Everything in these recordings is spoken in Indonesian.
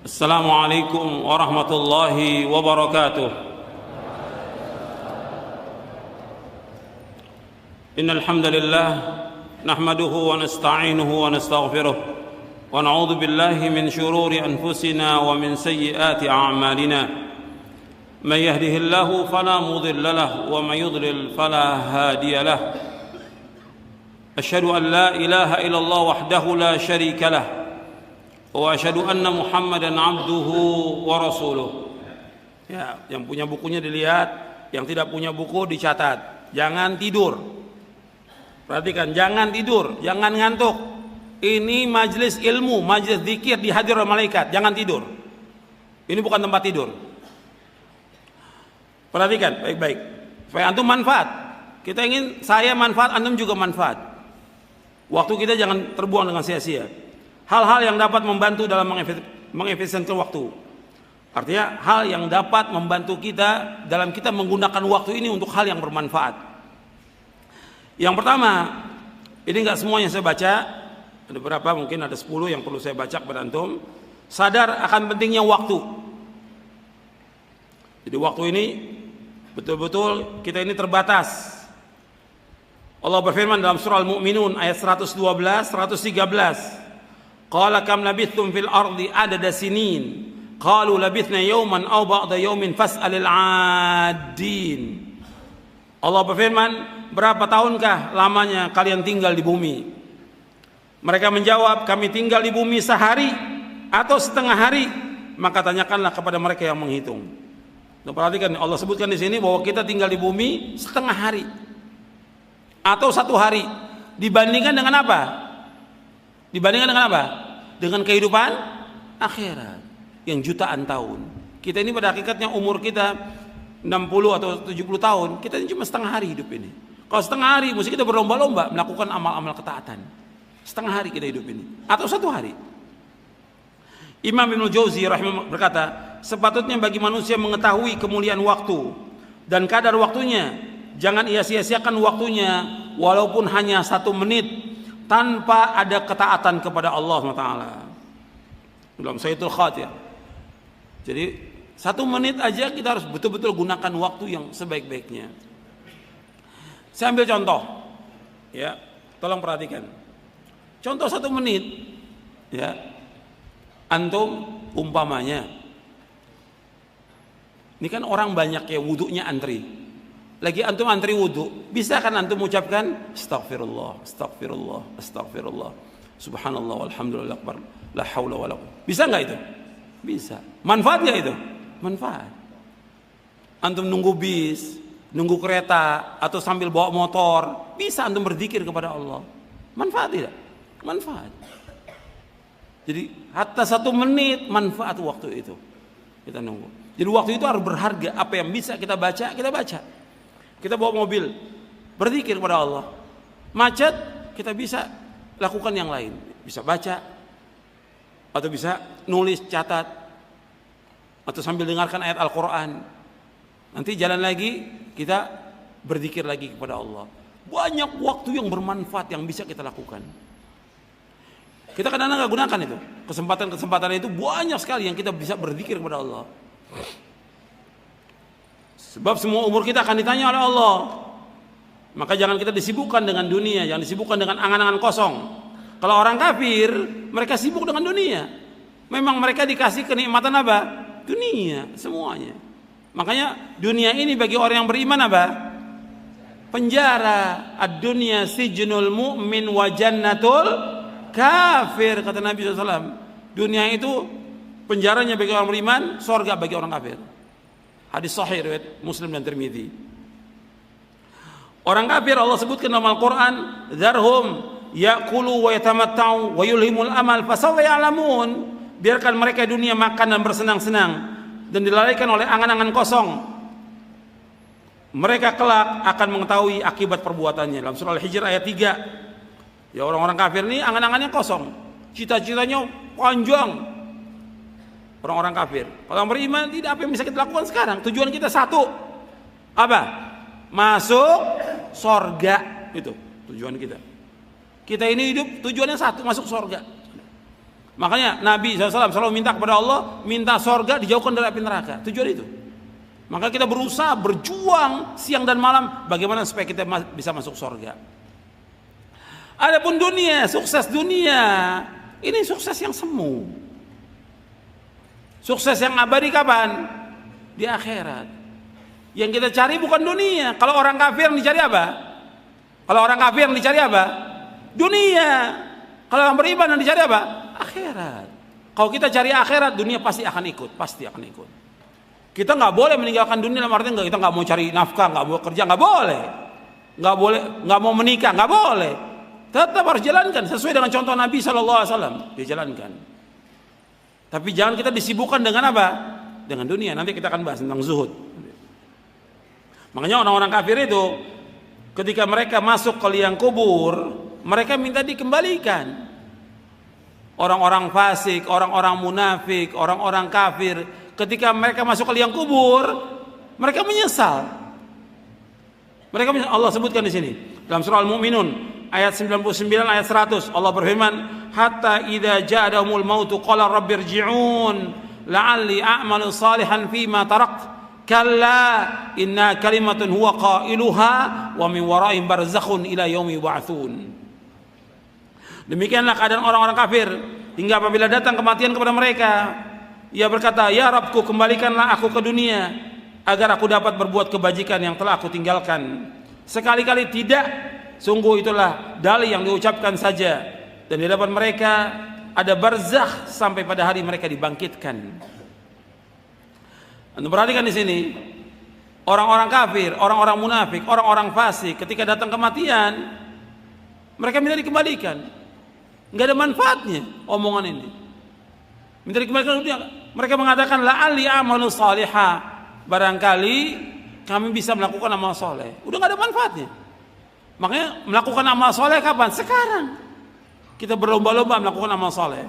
Assalamualaikum warahmatullahi wabarakatuh. Innal hamdalillah nahmaduhu wa nasta'inuhu wa nastaghfiruh wa na'udzu billahi min shururi anfusina wa min sayyiati a'malina. May yahdihillahu fala mudilla lahu wa may yudlil fala hadiya lahu. Asyhadu an la ilaha illallah wahdahu la syarika lahu wa asyhadu anna Muhammadan abduhu wa rasuluh. Ya, yang punya bukunya dilihat, yang tidak punya buku dicatat. Jangan tidur. Perhatikan, jangan tidur, jangan ngantuk. Ini majelis ilmu, majelis zikir dihadir oleh malaikat. Jangan tidur. Ini bukan tempat tidur. Perhatikan baik-baik. Supaya antum manfaat. Kita ingin saya manfaat, antum juga manfaat. Waktu kita jangan terbuang dengan sia-sia. Hal-hal yang dapat membantu dalam mengefisienkan waktu. Artinya hal yang dapat membantu kita dalam kita menggunakan waktu ini untuk hal yang bermanfaat. Yang pertama, ini enggak semuanya saya baca, ada beberapa, mungkin ada 10 yang perlu saya baca kepada antum. Sadar akan pentingnya waktu. Jadi waktu ini betul-betul kita ini terbatas. Allah berfirman dalam surah Al-Mu'minun ayat 112, 113. Qala kam labithtum fil ardi adada sinin qalu labithna yawman aw ba'da yawmin fas'alil 'addin. Allah berfirman, berapa tahunkah lamanya kalian tinggal di bumi? Mereka menjawab, kami tinggal di bumi sehari atau setengah hari. Maka tanyakanlah kepada mereka yang menghitung. Nah, perhatikan, Allah sebutkan di sini bahwa kita tinggal di bumi setengah hari atau satu hari. Dibandingkan dengan apa? Dibandingkan dengan apa? Dengan kehidupan akhirat yang jutaan tahun. Kita ini pada hakikatnya umur kita 60 atau 70 tahun. Kita ini cuma setengah hari hidup ini. Kalau setengah hari mesti kita berlomba-lomba melakukan amal-amal ketaatan. Setengah hari kita hidup ini atau satu hari. Imam Ibnu Jauzi rahimahullah berkata, sepatutnya bagi manusia mengetahui kemuliaan waktu dan kadar waktunya. Jangan ia sia-siakan waktunya walaupun hanya 1 menit tanpa ada ketaatan kepada Allah SWT. Dalam Sayyidul Khatir. Jadi 1 menit aja kita harus betul-betul gunakan waktu yang sebaik-baiknya. Saya ambil contoh, ya, tolong perhatikan. Contoh 1 menit, ya, antum umpamanya, ini kan orang banyak ya wudunya antri. Lagi antum antri wudu, bisa kan antum ucapkan astagfirullah, astagfirullah, astagfirullah, subhanallah, walhamdulillah akbar, la haula wala quwwata. Bisa enggak itu? Bisa. Manfaatnya itu? Manfaat. Antum nunggu bis, nunggu kereta, atau sambil bawa motor, bisa antum berzikir kepada Allah. Manfaat tidak? Manfaat. Jadi hatta 1 menit manfaat waktu itu. Kita nunggu. Jadi waktu itu harus berharga. Apa yang bisa kita baca, kita baca. Kita bawa mobil, berzikir kepada Allah. Macet, kita bisa lakukan yang lain. Bisa baca, atau bisa nulis, catat, atau sambil dengarkan ayat Al-Quran. Nanti jalan lagi, kita berzikir lagi kepada Allah. Banyak waktu yang bermanfaat yang bisa kita lakukan. Kita kadang-kadang nggak gunakan itu. Kesempatan-kesempatan itu banyak sekali yang kita bisa berzikir kepada Allah. Sebab semua umur kita akan ditanya oleh Allah. Maka jangan kita disibukkan dengan dunia, jangan disibukkan dengan angan-angan kosong. Kalau orang kafir, mereka sibuk dengan dunia. Memang mereka dikasih kenikmatan apa? Dunia, semuanya. Makanya dunia ini bagi orang yang beriman apa? Penjara. Ad-dunya sijnul mu'min wa jannatul kafir, kata Nabi SAW. Dunia itu penjaranya bagi orang beriman, surga bagi orang kafir. Hadis sahih riwayat Muslim dan Tirmidzi. Orang kafir Allah sebutkan dalam Al-Quran, dzarhum ya'kulu wa yatamatta'u wa yulhimul amal fasawfa ya'lamun. Biarkan mereka dunia makan dan bersenang-senang dan dilalaikan oleh angan-angan kosong. Mereka kelak akan mengetahui akibat perbuatannya. Dalam surah Al-Hijr ayat 3. Ya, orang-orang kafir ini angan-angannya kosong, cita-citanya panjang. Orang-orang kafir. Kalau orang beriman tidak, apa yang bisa kita lakukan sekarang? Tujuan kita satu. Apa? Masuk sorga. Itu tujuan kita. Kita ini hidup tujuannya satu, masuk sorga. Makanya Nabi SAW selalu minta kepada Allah, minta sorga dijauhkan dari api neraka. Tujuan itu. Maka kita berusaha, berjuang siang dan malam bagaimana supaya kita bisa masuk sorga. Adapun dunia, sukses dunia, ini sukses yang semu. Sukses yang abadi kapan? Di akhirat. Yang kita cari bukan dunia. Kalau orang kafir yang dicari apa? Kalau orang kafir yang dicari apa? Dunia. Kalau orang beriman yang dicari apa? Akhirat. Kalau kita cari akhirat, dunia pasti akan ikut. Pasti akan ikut. Kita nggak boleh meninggalkan dunia, dalam artian kita nggak mau cari nafkah, nggak mau kerja, nggak boleh, nggak mau menikah, nggak boleh. Tetap harus jalankan sesuai dengan contoh Nabi SAW. Dijalankan. Tapi jangan kita disibukkan dengan apa? Dengan dunia. Nanti kita akan bahas tentang zuhud. Makanya orang-orang kafir itu ketika mereka masuk ke liang kubur, mereka minta dikembalikan. Orang-orang fasik, orang-orang munafik, orang-orang kafir, ketika mereka masuk ke liang kubur, mereka menyesal. Allah sebutkan di sini dalam surah Al-Mu'minun ayat 99 ayat 100, Allah berfirman, hatta idza ja'ahumul mautu qala rabbirji'un la'alli a'malu salihan fima tarakt kalla inna kalimatun huwa qailuha wa min wara'ihim barzakhun ila yaumi yub'atsun. Demikianlah keadaan orang-orang kafir hingga apabila datang kematian kepada mereka, ia berkata, ya Rabbku, kembalikanlah aku ke dunia agar aku dapat berbuat kebajikan yang telah aku tinggalkan. Sekali-kali tidak, sungguh itulah dalih yang diucapkan saja, dan di hadapan mereka ada barzakh sampai pada hari mereka dibangkitkan. Anda perhatikan di sini, orang-orang kafir, orang-orang munafik, orang-orang fasik ketika datang kematian, mereka minta dikembalikan. Enggak ada manfaatnya omongan ini. Minta dikembalikan dunia. Mereka mengatakan la'alli amalu salihah, barangkali kami bisa melakukan amal soleh. Udah nggak ada manfaatnya. Makanya melakukan amal soleh kapan? Sekarang. Kita berlomba-lomba melakukan amal soleh.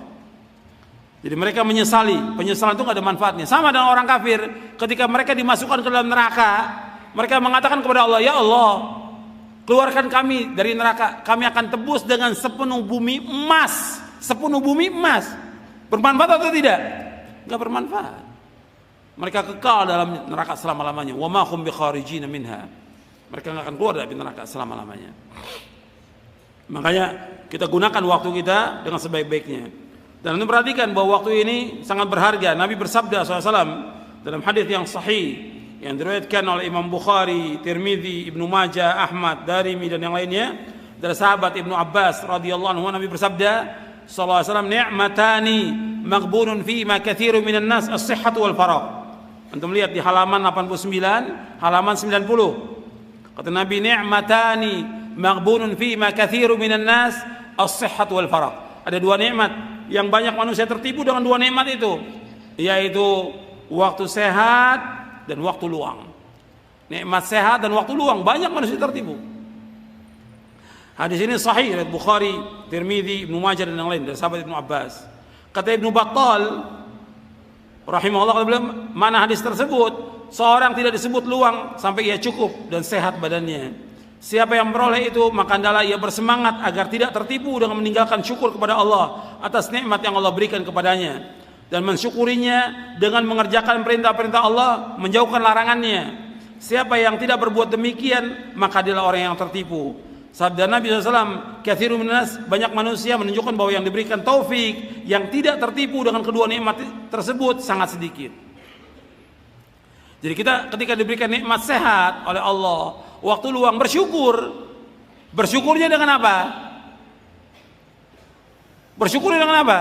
Jadi mereka menyesali. Penyesalan itu nggak ada manfaatnya. Sama dengan orang kafir, ketika mereka dimasukkan ke dalam neraka, mereka mengatakan kepada Allah, ya Allah, keluarkan kami dari neraka. Kami akan tebus dengan sepenuh bumi emas. Sepenuh bumi emas. Bermanfaat atau tidak? Enggak bermanfaat. Mereka kekal dalam neraka selama-lamanya. Wa ma hum bikharijin minha. Mereka enggak akan keluar dari neraka selama-lamanya. Makanya kita gunakan waktu kita dengan sebaik-baiknya. Dan Anda perhatikan bahwa waktu ini sangat berharga. Nabi bersabda SAW dalam hadis yang sahih yang diriwayatkan oleh Imam Bukhari, Tirmidzi, Ibnu Majah, Ahmad, Darimi dan yang lainnya dari sahabat Ibnu Abbas radhiyallahu anhu, Nabi bersabda sallallahu alaihi wasallam, ni'matani maghbunun fi ma katsirun minan nas as-sihhatu wal faragh. Antum lihat di halaman 89, halaman 90. Kata Nabi, ni'matani maghbunun fi ma katsirun minan nas as-sihhatu wal faragh. Ada dua nikmat yang banyak manusia tertipu dengan dua nikmat itu, yaitu waktu sehat dan waktu luang. Nikmat sehat dan waktu luang, banyak manusia tertipu. Hadis ini sahih riwayat Bukhari, Tirmidzi, Ibnu Majah dan yang lain dari sahabat Ibnu Abbas. Kata Ibnu Battal rahimahullah, mana hadis tersebut, seorang tidak disebut luang sampai ia cukup dan sehat badannya. Siapa yang memperoleh itu, maka hendaklah ia bersemangat agar tidak tertipu dengan meninggalkan syukur kepada Allah atas nikmat yang Allah berikan kepadanya, dan mensyukurinya dengan mengerjakan perintah-perintah Allah, menjauhkan larangannya. Siapa yang tidak berbuat demikian, maka dialah orang yang tertipu. Sabda Nabi SAW, katsirun minas, banyak manusia, menunjukkan bahwa yang diberikan taufik, yang tidak tertipu dengan kedua nikmat tersebut sangat sedikit. Jadi kita ketika diberikan nikmat sehat oleh Allah, waktu luang, bersyukur. Bersyukurnya dengan apa? Bersyukurnya dengan apa?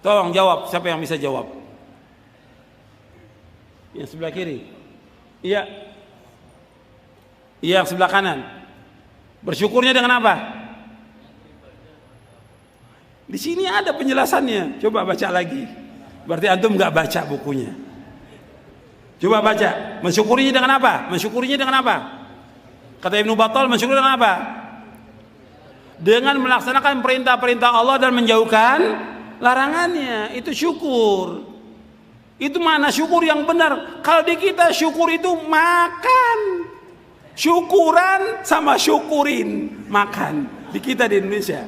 Tolong jawab, siapa yang bisa jawab? Yang sebelah kiri. Iya. Iya, yang sebelah kanan. Bersyukurnya dengan apa? Di sini ada penjelasannya. Coba baca lagi. Berarti antum nggak baca bukunya. Coba baca. Mensyukurinya dengan apa? Mensyukurinya dengan apa? Kata Ibnu Battal, mensyukuri dengan apa? Dengan melaksanakan perintah-perintah Allah dan menjauhkan larangannya. Itu syukur. Itu mana syukur yang benar? Kalau di kita syukur itu makan. Syukuran sama syukurin, makan. Di kita di Indonesia.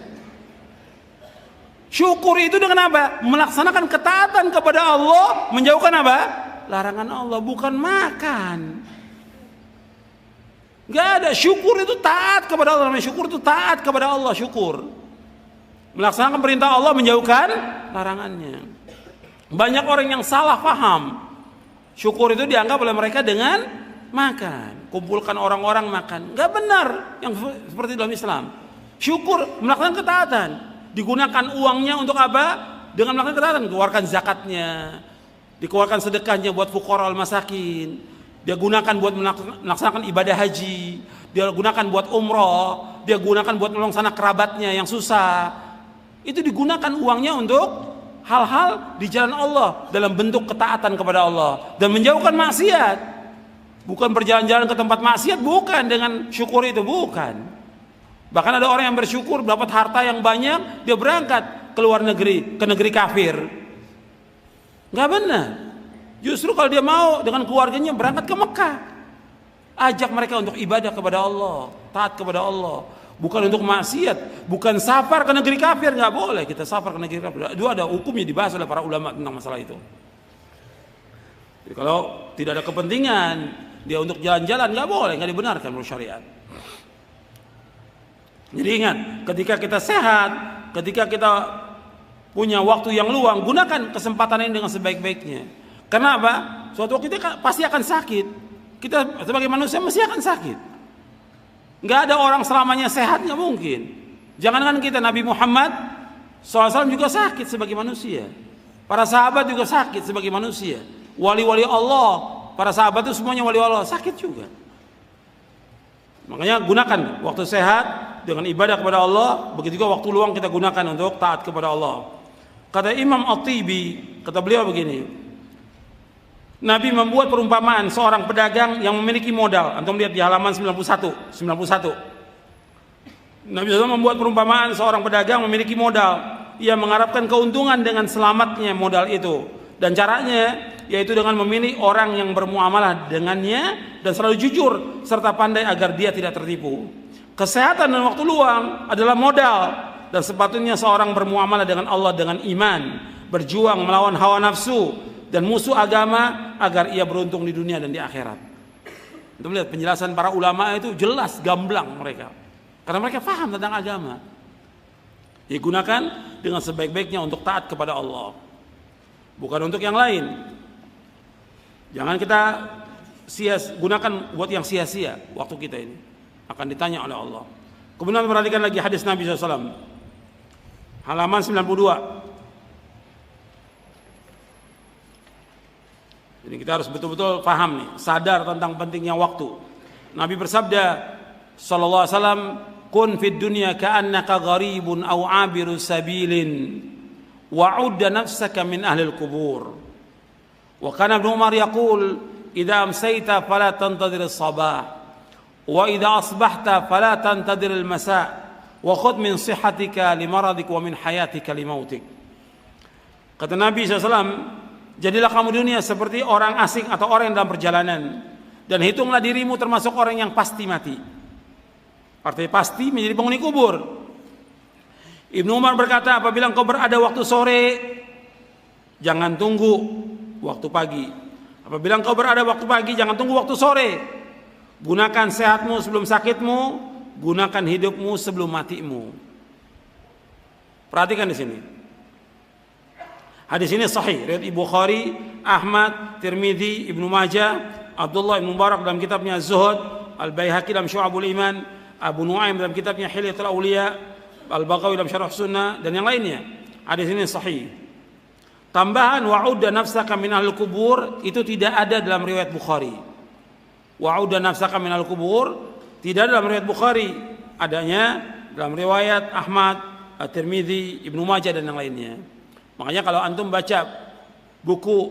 Syukur itu dengan apa? Melaksanakan ketaatan kepada Allah, menjauhkan apa? Larangan Allah, bukan makan. Gak ada. Syukur itu taat kepada Allah. Syukur itu taat kepada Allah. Syukur melaksanakan perintah Allah, menjauhkan larangannya. Banyak orang yang salah paham. Syukur itu dianggap oleh mereka dengan makan. Kumpulkan orang-orang makan. Gak benar yang seperti dalam Islam. Syukur melaksanakan ketaatan. Digunakan uangnya untuk apa? Dengan melaksanakan ketaatan. Keluarkan zakatnya, dikeluarkan sedekahnya buat fuqara al-masakin. Dia gunakan buat melaksanakan ibadah haji. Dia gunakan buat umroh. Dia gunakan buat menolong sanak kerabatnya yang susah. Itu digunakan uangnya untuk hal-hal di jalan Allah dalam bentuk ketaatan kepada Allah dan menjauhkan maksiat. Bukan berjalan-jalan ke tempat maksiat, bukan dengan syukur itu, bukan. Bahkan ada orang yang bersyukur dapat harta yang banyak, dia berangkat ke luar negeri, ke negeri kafir. Nggak benar. Justru kalau dia mau dengan keluarganya berangkat ke Mekah, ajak mereka untuk ibadah kepada Allah, taat kepada Allah. Bukan untuk maksiat, bukan safar ke negeri kafir, nggak boleh kita safar ke negeri kafir. Itu ada hukumnya dibahas oleh para ulama tentang masalah itu. Jadi kalau tidak ada kepentingan dia untuk jalan-jalan, nggak boleh, nggak dibenarkan menurut syariat. Jadi ingat, ketika kita sehat, ketika kita punya waktu yang luang, gunakan kesempatan ini dengan sebaik-baiknya. Kenapa? Suatu waktu kita pasti akan sakit. Kita sebagai manusia mesti akan sakit. Nggak ada orang selamanya sehat, nggak mungkin. Jangankan kita, Nabi Muhammad SAW juga sakit sebagai manusia. Para sahabat juga sakit sebagai manusia. Wali-wali Allah, para sahabat itu semuanya wali Allah, sakit juga. Makanya gunakan waktu sehat dengan ibadah kepada Allah. Begitu juga waktu luang kita gunakan untuk taat kepada Allah. Kata Imam At-Tibi, kata beliau begini, Nabi membuat perumpamaan seorang pedagang yang memiliki modal. Antum lihat di halaman 91. Nabi SAW membuat perumpamaan seorang pedagang memiliki modal. Ia mengharapkan keuntungan dengan selamatnya modal itu. Dan caranya yaitu dengan memilih orang yang bermuamalah dengannya dan selalu jujur serta pandai agar dia tidak tertipu. Kesehatan dan waktu luang adalah modal, dan sepatutnya seorang bermuamalah dengan Allah dengan iman, berjuang melawan hawa nafsu dan musuh agama agar ia beruntung di dunia dan di akhirat. Untuk melihat penjelasan para ulama itu jelas, gamblang mereka, karena mereka paham tentang agama. Digunakan dengan sebaik-baiknya untuk taat kepada Allah, bukan untuk yang lain. Jangan kita gunakan buat yang sia-sia. Waktu kita ini akan ditanya oleh Allah. Kemudian perhatikan lagi hadis Nabi SAW, halaman 92. Jadi kita harus betul-betul paham nih, sadar tentang pentingnya waktu. Nabi bersabda sallallahu alaihi wasallam, "Kun fid dunya ka'annaka gharibun aw 'abiru sabilin wa'udda nafsaka min ahli al-qubur." Wa kana Ibnu Umar yaqul, "Idza amsayta fala tantadhir as-sabah wa idza asbahta fala tantadhir al-masa' wa khudh min sihhatika limaradik wa min hayatika limautik." Kata Nabi SAW, jadilah kamu dunia seperti orang asing atau orang yang dalam perjalanan, dan hitunglah dirimu termasuk orang yang pasti mati. Artinya pasti menjadi penghuni kubur. Ibnu Umar berkata, apabila engkau berada waktu sore, jangan tunggu waktu pagi. Apabila engkau berada waktu pagi, jangan tunggu waktu sore. Gunakan sehatmu sebelum sakitmu, gunakan hidupmu sebelum matimu. Perhatikan di sini. Hadis ini sahih riwayat Bukhari, Ahmad, Tirmidzi, Ibnu Majah, Abdullah bin Mubarak dalam kitabnya Az-Zuhud, Al-Baihaqi dalam Syu'abul Iman, Abu Nuaim dalam kitabnya Hilyatul Auliya, Al-Baghawi dalam Syarah Sunnah, dan yang lainnya. Hadis ini sahih. Tambahan wa'udda nafsaka min al-kubur itu tidak ada dalam riwayat Bukhari. Wa'udda nafsaka min al-kubur tidak ada dalam riwayat Bukhari, adanya dalam riwayat Ahmad, At-Tirmidzi, Ibnu Majah dan yang lainnya. Makanya kalau antum baca buku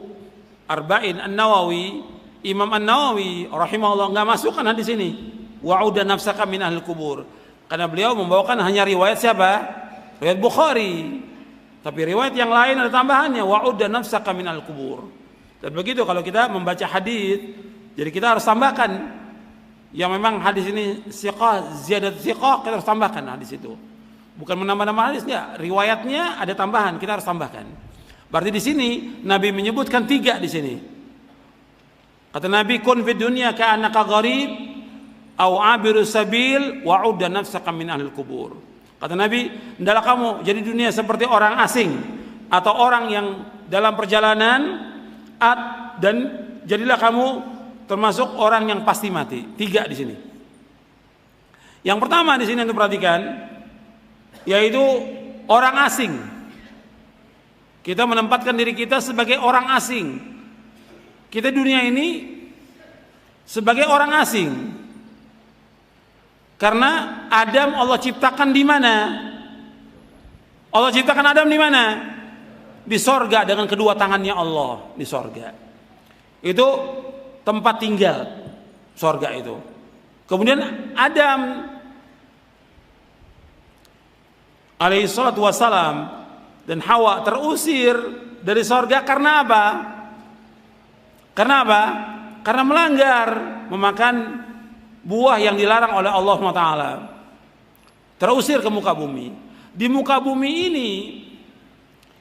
Arba'in An-Nawawi, Imam An-Nawawi rahimahullah enggak masukkan hadis ini, wa'udda nafsaka min ahlil kubur, karena beliau membawakan hanya riwayat siapa? Riwayat Bukhari. Tapi riwayat yang lain ada tambahannya, wa'udda nafsaka min ahlil kubur. Dan begitu kalau kita membaca hadis, jadi kita harus tambahkan yang memang hadis ini siqah, ziyadat siqah, kita harus tambahkan hadis itu. Bukan menambah-nambah hadis, enggak. Riwayatnya ada tambahan, kita harus tambahkan. Berarti di sini Nabi menyebutkan 3 di sini. Kata Nabi, kun fid dunya ka'annaka gharib au abiru sabil wa'udda nafsaka min ahlil kubur. Kata Nabi, hendaklah kamu jadi dunia seperti orang asing atau orang yang dalam perjalanan, dan jadilah kamu termasuk orang yang pasti mati. 3 di sini. Yang pertama di sini yang diperhatikan yaitu orang asing. Kita menempatkan diri kita sebagai orang asing. Kita dunia ini sebagai orang asing. Karena Adam Allah ciptakan di mana? Allah ciptakan Adam di mana? Di sorga dengan kedua tangannya Allah di sorga. Itu tempat tinggal sorga itu. Kemudian Adam alaihi salatu wassalam dan Hawa terusir dari sorga karena apa? Karena apa? Karena melanggar, memakan buah yang dilarang oleh Allah SWT. Terusir ke muka bumi. Di muka bumi ini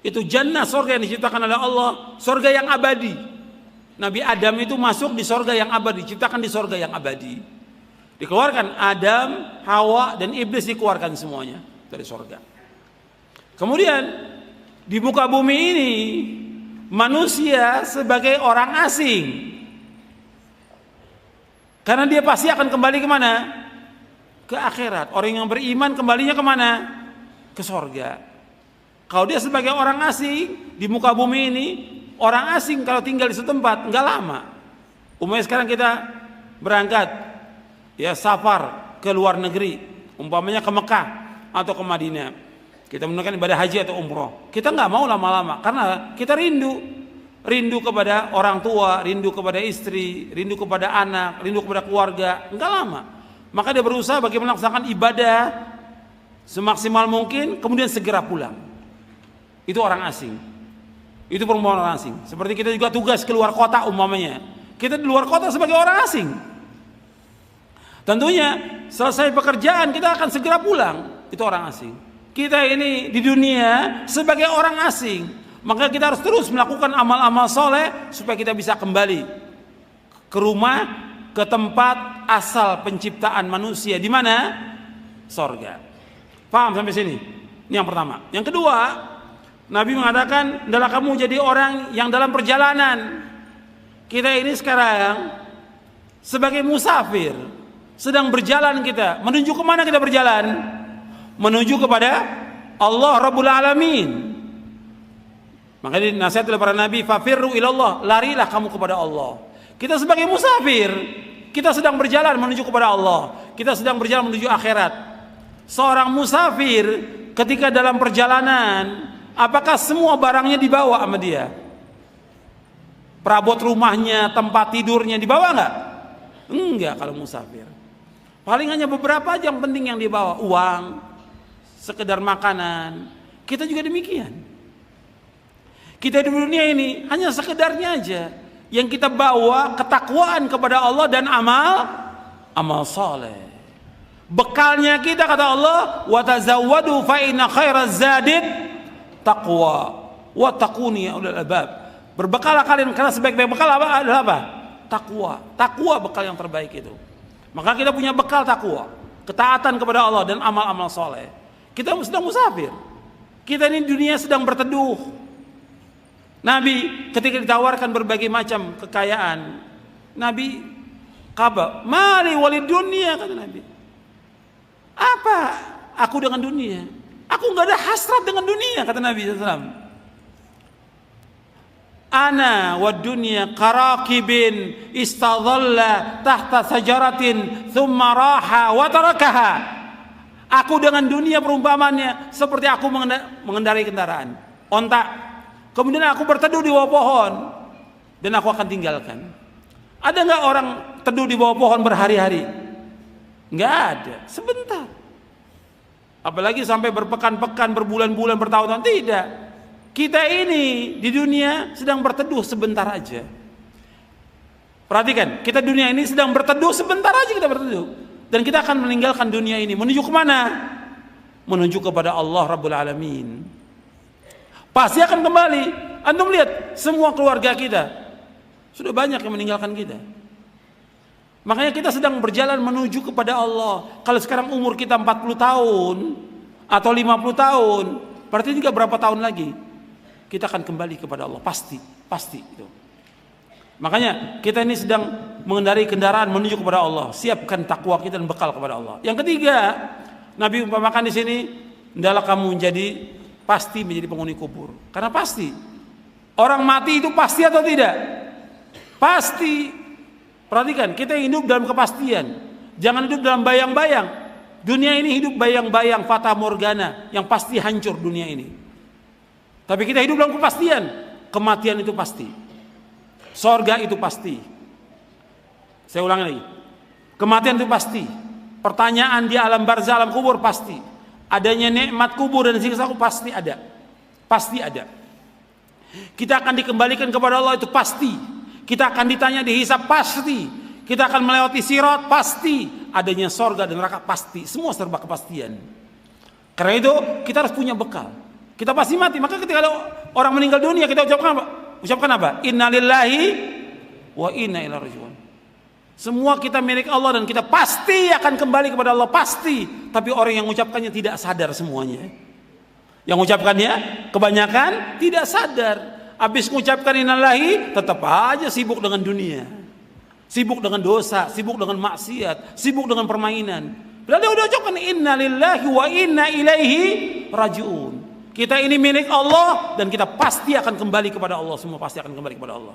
itu jannah, sorga yang diciptakan oleh Allah, sorga yang abadi. Nabi Adam itu masuk di sorga yang abadi, diciptakan di sorga yang abadi. Dikeluarkan Adam, Hawa dan iblis, dikeluarkan semuanya dari sorga. Kemudian di muka bumi ini manusia sebagai orang asing, karena dia pasti akan kembali kemana? Ke akhirat. Orang yang beriman kembalinya kemana? Ke sorga. Kalau dia sebagai orang asing di muka bumi ini, orang asing kalau tinggal di setempat nggak lama. Umpamanya sekarang kita berangkat ya safar ke luar negeri, umpamanya ke Mekah atau ke Madinah, kita menunaikan ibadah haji atau umroh, kita nggak mau lama-lama karena kita rindu kepada orang tua, rindu kepada istri, rindu kepada anak, rindu kepada keluarga, nggak lama. Maka dia berusaha bagaimana melaksanakan ibadah semaksimal mungkin, kemudian segera pulang. Itu orang asing. Itu perempuan orang asing. Seperti kita juga tugas keluar kota umpamanya, kita di luar kota sebagai orang asing. Tentunya selesai pekerjaan kita akan segera pulang. Itu orang asing. Kita ini di dunia sebagai orang asing, maka kita harus terus melakukan amal-amal soleh supaya kita bisa kembali ke rumah, ke tempat asal penciptaan manusia. Di mana? Sorga. Paham sampai sini? Ini yang pertama. Yang kedua, Nabi mengatakan, adalah kamu jadi orang yang dalam perjalanan. Kita ini sekarang sebagai musafir, sedang berjalan kita. Menuju kemana kita berjalan? Menuju kepada Allah Rabbul Alamin. Makanya nasihat oleh para nabi, fafirru ilallah, larilah kamu kepada Allah. Kita sebagai musafir, kita sedang berjalan menuju kepada Allah. Kita sedang berjalan menuju akhirat. Seorang musafir ketika dalam perjalanan, apakah semua barangnya dibawa sama dia? Perabot rumahnya, tempat tidurnya dibawa enggak? Enggak kalau musafir. Paling hanya beberapa aja yang penting yang dibawa. Uang, sekedar makanan. Kita juga demikian. Kita di dunia ini hanya sekedarnya aja. Yang kita bawa ketakwaan kepada Allah dan amal saleh. Bekalnya kita kata Allah, wa tazawwadu fa inna khairaz zadid taqwa wa taquni ya ulul albab. Berbekallah kalian karena sebaik-baik bekal adalah apa? Takwa. Takwa bekal yang terbaik itu. Maka kita punya bekal takwa, ketaatan kepada Allah dan amal-amal soleh. Kita sedang musafir. Kita ini dunia sedang berteduh. Nabi ketika ditawarkan berbagai macam kekayaan, Nabi kaba, mali walid dunia, kata Nabi. Apa aku dengan dunia? Aku nggak ada hasrat dengan dunia, kata Nabi SAW. Ana wa dunya qarakibin istadhalla tahta sajaratin thumma raha wa tarakaha. Aku dengan dunia perumpamannya seperti aku mengendarai kendaraan onta. Kemudian aku berteduh di bawah pohon dan aku akan tinggalkan. Ada nggak orang teduh di bawah pohon berhari-hari? Nggak ada, sebentar. Apalagi sampai berpekan-pekan, berbulan-bulan, bertahun-tahun, tidak. Kita ini di dunia sedang berteduh sebentar aja. Perhatikan, kita dunia ini sedang berteduh sebentar aja, kita berteduh. Dan kita akan meninggalkan dunia ini. Menuju kemana? menuju kepada Allah Rabbul Alamin. Pasti akan kembali. Antum lihat semua keluarga kita sudah banyak yang meninggalkan kita. Makanya kita sedang berjalan menuju kepada Allah. Kalau sekarang umur kita 40 tahun atau 50 tahun, berarti juga berapa tahun lagi kita akan kembali kepada Allah, pasti itu. Makanya kita ini sedang mengendarai kendaraan menuju kepada Allah. Siapkan takwa kita dan bekal kepada Allah. Yang ketiga, Nabi umpamakan di sini, hendaklah kamu pasti menjadi penghuni kubur. Karena pasti orang mati itu pasti atau tidak? Pasti. Perhatikan, kita hidup dalam kepastian. Jangan hidup dalam bayang-bayang. Dunia ini hidup bayang-bayang fata morgana yang pasti hancur dunia ini. Tapi kita hidup dalam kepastian. Kematian itu pasti. Sorga itu pasti. Saya ulangi lagi. Kematian itu pasti. Pertanyaan di alam barzah, alam kubur pasti. Adanya nikmat kubur dan siksa kubur pasti ada. Pasti ada. Kita akan dikembalikan kepada Allah itu pasti. Kita akan ditanya dihisab pasti. Kita akan melewati sirat pasti. Adanya sorga dan neraka pasti. Semua serba kepastian. Karena itu kita harus punya bekal. Kita pasti mati. Maka ketika ada orang meninggal dunia, kita ucapkan apa? Innalillahi wa inna ilaihi raji'un. Semua kita milik Allah dan kita pasti akan kembali kepada Allah, pasti. Tapi orang yang mengucapkannya tidak sadar semuanya. Yang mengucapkannya kebanyakan tidak sadar. Habis mengucapkan innalillahi, tetap aja sibuk dengan dunia. Sibuk dengan dosa, sibuk dengan maksiat, sibuk dengan permainan. Padahal dia udah ucapkan innalillahi wa inna ilaihi raji'un. Kita ini milik Allah dan kita pasti akan kembali kepada Allah. Semua pasti akan kembali kepada Allah.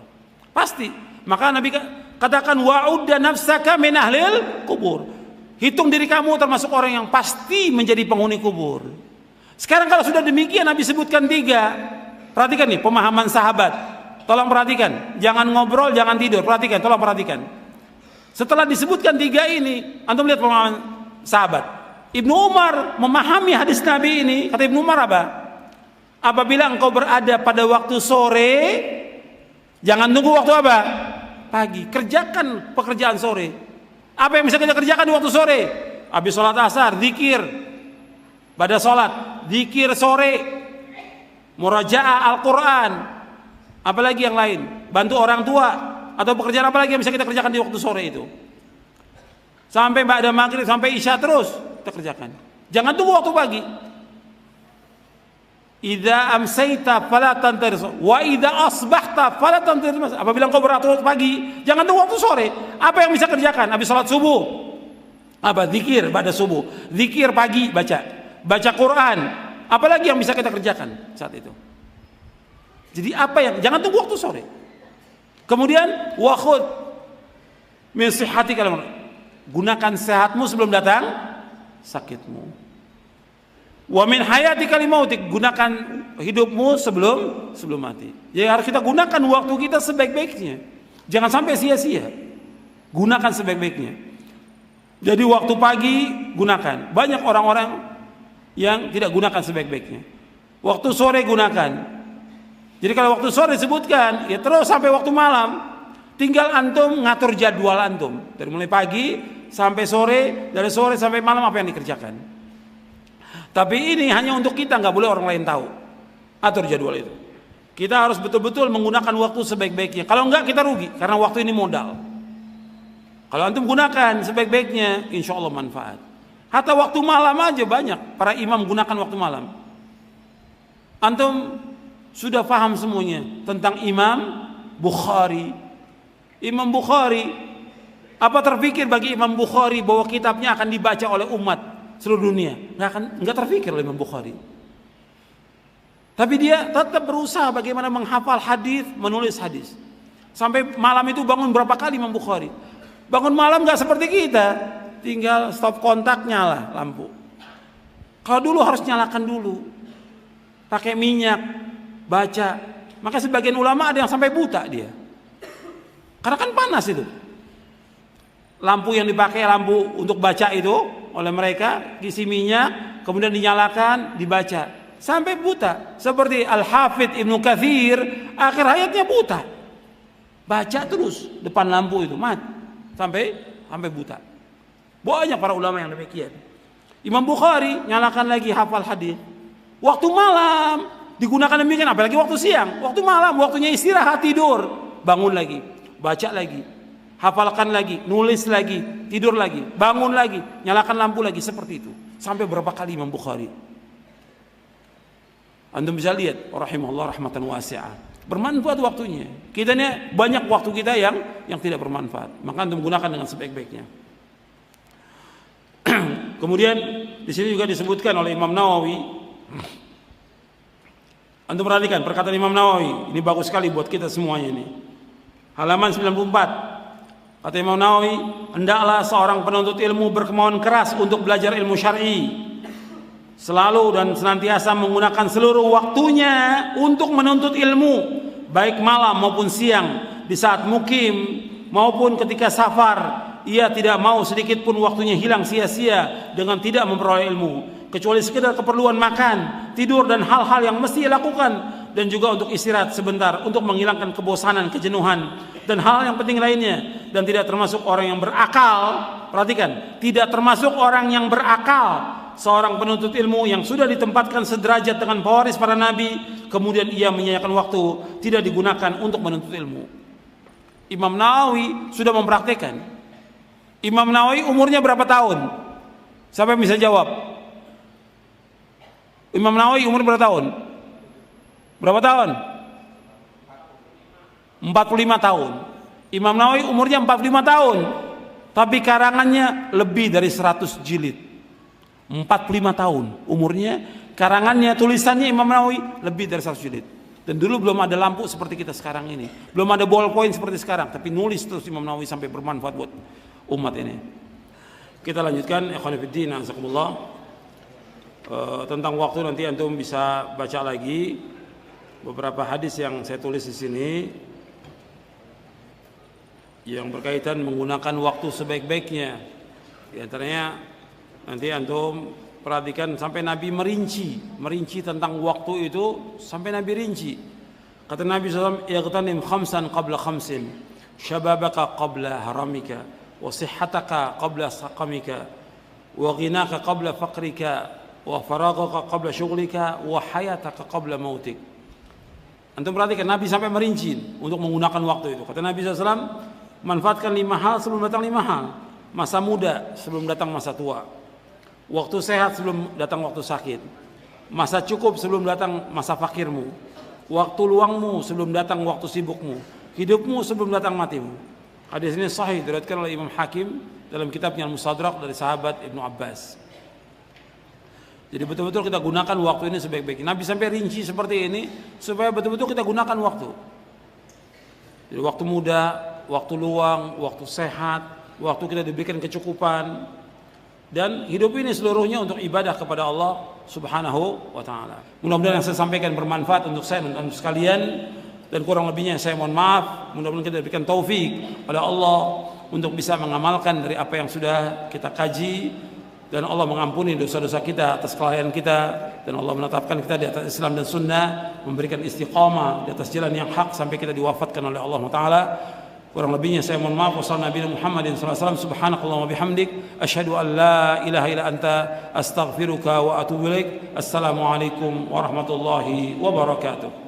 Pasti. Maka Nabi katakan wa'udda nafsaka min ahlil kubur. Hitung diri kamu termasuk orang yang pasti menjadi penghuni kubur. Sekarang kalau sudah demikian Nabi sebutkan 3. Perhatikan nih pemahaman sahabat. Tolong perhatikan. Jangan ngobrol, jangan tidur. Perhatikan, tolong perhatikan. Setelah disebutkan 3 ini, antum lihat pemahaman sahabat. Ibnu Umar memahami hadis Nabi ini. Kata Ibnu Umar apa? Apabila engkau berada pada waktu sore, jangan tunggu waktu apa? Pagi. Kerjakan pekerjaan sore. Apa yang bisa kita kerjakan di waktu sore? Habis sholat asar, zikir. Pada sholat, zikir sore. Murajaah Al-Quran. Apalagi yang lain? Bantu orang tua. Atau pekerjaan apa lagi yang bisa kita kerjakan di waktu sore itu? Sampai ba'da maghrib, sampai isya terus kita kerjakan. Jangan tunggu waktu pagi. Idza amsayta fala tantaris wa idza asbahta fala tantaris. Apabila engkau beratur pagi, jangan tunggu waktu sore. Apa yang bisa kerjakan? Habis salat subuh, apa? Zikir pada subuh. Zikir pagi, baca Quran. Apalagi yang bisa kita kerjakan saat itu? Jadi apa yang jangan tunggu waktu sore. Kemudian wa khudh min sihhatika, gunakan sehatmu sebelum datang sakitmu. Wa min hayatika limautik, gunakan hidupmu sebelum mati. Jadi harus kita gunakan waktu kita sebaik-baiknya. Jangan sampai sia-sia. Gunakan sebaik-baiknya. Jadi waktu pagi gunakan. Banyak orang-orang yang tidak gunakan sebaik-baiknya. Waktu sore gunakan. Jadi kalau waktu sore disebutkan, ya terus sampai waktu malam. Tinggal antum ngatur jadwal antum. Dari mulai pagi sampai sore, dari sore sampai malam apa yang dikerjakan. Tapi ini hanya untuk kita, nggak boleh orang lain tahu. Atur jadwal itu. Kita harus betul-betul menggunakan waktu sebaik-baiknya. Kalau enggak kita rugi, karena waktu ini modal. Kalau antum gunakan sebaik-baiknya, insya Allah manfaat. Hatta waktu malam aja banyak para imam gunakan waktu malam. Antum sudah paham semuanya tentang Imam Bukhari. Imam Bukhari, apa terpikir bagi Imam Bukhari bahwa kitabnya akan dibaca oleh umat seluruh dunia? Nggak terpikir oleh Imam Bukhari. Tapi dia tetap berusaha bagaimana menghafal hadis, menulis hadis. Sampai malam itu bangun berapa kali Imam Bukhari? Bangun malam nggak seperti kita, tinggal stop kontak, nyala lampu. Kalau dulu harus nyalakan dulu, pakai minyak, baca. Maka sebagian ulama ada yang sampai buta dia, karena kan panas itu. Lampu yang dipakai, lampu untuk baca itu oleh mereka, isi minyak, kemudian dinyalakan, dibaca sampai buta. Seperti Al-Hafidh Ibnu Katsir, akhir hayatnya buta, baca terus depan lampu itu, sampai buta. Banyak para ulama yang demikian. Imam Bukhari nyalakan lagi hafal hadis. Waktu malam digunakan demikian, apalagi waktu siang. Waktu malam waktunya istirahat tidur, bangun lagi, baca lagi, hafalkan lagi, nulis lagi, tidur lagi, bangun lagi, nyalakan lampu lagi, seperti itu. Sampai berapa kali Imam Bukhari? Antum bisa lihat, rahimahullah rahmatan wasi'ah. Bermanfaat waktunya. Kita ini banyak waktu kita yang tidak bermanfaat. Maka antum gunakan dengan sebaik-baiknya. Kemudian di sini juga disebutkan oleh Imam Nawawi. Antum perhatikan perkataan Imam Nawawi, ini bagus sekali buat kita semuanya ini. Halaman 94. Kata Imam Nawawi, hendaklah seorang penuntut ilmu berkemauan keras untuk belajar ilmu syar'i. Selalu dan senantiasa menggunakan seluruh waktunya untuk menuntut ilmu, baik malam maupun siang, di saat mukim maupun ketika safar. Ia tidak mau sedikit pun waktunya hilang sia-sia dengan tidak memperoleh ilmu, kecuali sekedar keperluan makan, tidur dan hal-hal yang mesti ia lakukan, dan juga untuk istirahat sebentar untuk menghilangkan kebosanan, kejenuhan dan hal yang penting lainnya. Dan tidak termasuk orang yang berakal. Perhatikan, tidak termasuk orang yang berakal, seorang penuntut ilmu yang sudah ditempatkan sederajat dengan pewaris para nabi, kemudian ia menyia-nyiakan waktu, tidak digunakan untuk menuntut ilmu. Imam Nawawi sudah mempraktekkan. Imam Nawawi umurnya berapa tahun? Siapa yang bisa jawab? Imam Nawawi umur berapa tahun? Berapa tahun? 45 tahun. Imam Nawawi umurnya 45 tahun, tapi karangannya lebih dari 100 jilid. 45 tahun umurnya, karangannya, tulisannya Imam Nawawi lebih dari 100 jilid. Dan dulu belum ada lampu seperti kita sekarang ini, belum ada ballpoint seperti sekarang, tapi nulis terus Imam Nawawi sampai bermanfaat buat umat ini. Kita lanjutkan, ikhwan fillah, azakumullah. Tentang waktu nanti antum bisa baca lagi beberapa hadis yang saya tulis di sini yang berkaitan menggunakan waktu sebaik-baiknya. Di antaranya nanti antum perhatikan sampai Nabi merinci tentang waktu itu, sampai Nabi rinci. Kata Nabi SAW, "Ightanim khamsan qabla khamsin, syababaka qabla haramika, wa sihhataka qabla saqamika, wa ghinaka qabla faqrika, wa faragaka qabla syughlika, wa hayataka qabla mautik." Antum perhatikan, Nabi sampai merinci untuk menggunakan waktu itu. Kata Nabi SAW, manfaatkan 5 hal sebelum datang 5 hal. Masa muda sebelum datang masa tua, waktu sehat sebelum datang waktu sakit, masa cukup sebelum datang masa fakirmu, waktu luangmu sebelum datang waktu sibukmu, hidupmu sebelum datang matimu. Hadis ini sahih, diriwayatkan oleh Imam Hakim dalam kitabnya Al-Mustadrak dari sahabat Ibnu Abbas. Jadi betul-betul kita gunakan waktu ini sebaik-baiknya. Nabi sampai rinci seperti ini supaya betul-betul kita gunakan waktu. Jadi waktu muda, waktu luang, waktu sehat, waktu kita diberikan kecukupan, dan hidup ini seluruhnya untuk ibadah kepada Allah Subhanahu wa taala. Mudah-mudahan yang saya sampaikan bermanfaat untuk saya dan untuk sekalian, dan kurang lebihnya saya mohon maaf. Mudah-mudahan kita diberikan taufik pada Allah untuk bisa mengamalkan dari apa yang sudah kita kaji, dan Allah mengampuni dosa-dosa kita atas kelalaian kita, dan Allah menetapkan kita di atas Islam dan Sunnah, memberikan istiqamah di atas jalan yang hak sampai kita diwafatkan oleh Allah Taala. Kurang lebihnya saya mohon maaf. Wassalamualaikum warahmatullahi wabarakatuh. Subhanakallahumma wabihamdik, asyhadu an la ilaha illa anta, astaghfiruka wa atubu ilaik. Assalamualaikum warahmatullahi wabarakatuh.